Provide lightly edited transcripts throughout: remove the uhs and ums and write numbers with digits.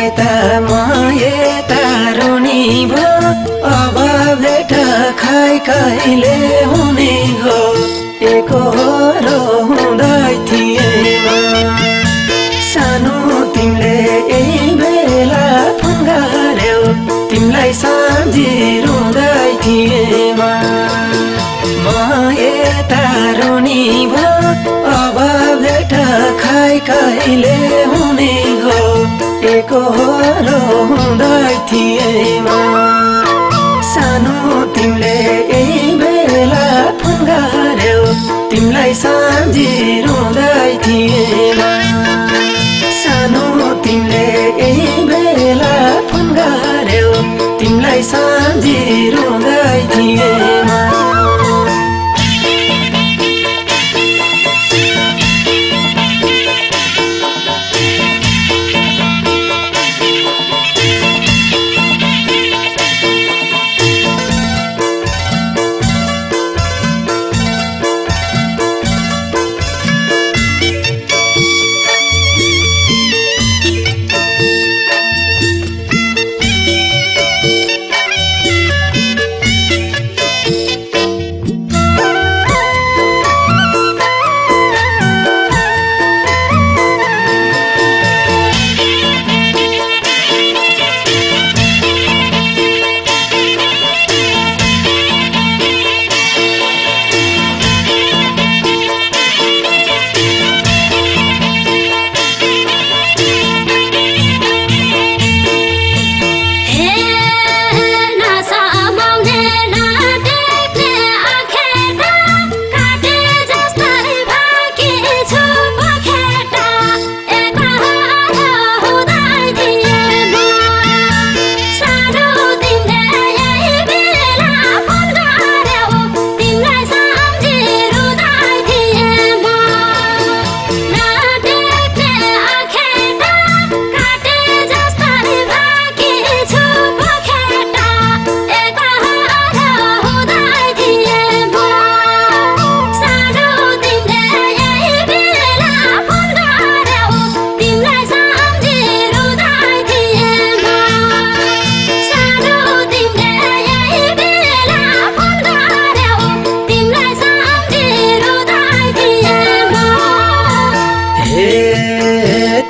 यता रोनी भो अब भेट खाइ कहिले हुने हो एकहोरो हुँदै थिएमा सानो तिमीले यही बेला फोन गर्यौ तिमीलाई साँझी रुँदै थिएमा म यता रोनी भो अब भेट खाइ कहिले हुने हो एकहोरो हुँदै थिएमा सानो तिमीले यही बेला फोन गर्यौ तिमीलाई साँझी रुँदै थिएमा सानो तिमीले यही बेला फोन गर्यौ तिमीलाई साँझी रुँदै थिएमा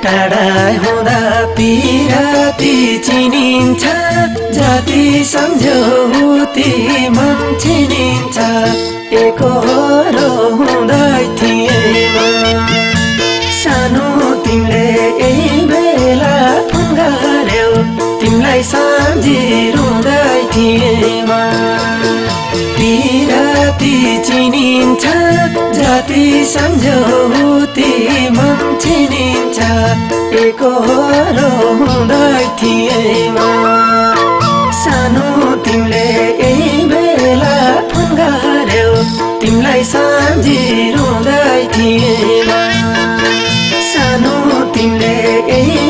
टाढा हुँदा पिराती चिनिन्छ जाति सम्झौती मन चिनिन्छ एकहोरो हुँदै थिएमा सानो तिमीले यही बेला फोन गर्यौ तिमीलाई साँझी रुँदै थिएमा पिराती चिनिन्छ जाति सम्झौती मन चिनिन्छ एकहोरो हुँदै थिएमा सानो तिमीले यही बेला फोन गर्यौ तिमीलाई साँझी रुँदै थिएमा सानो तिमीले यही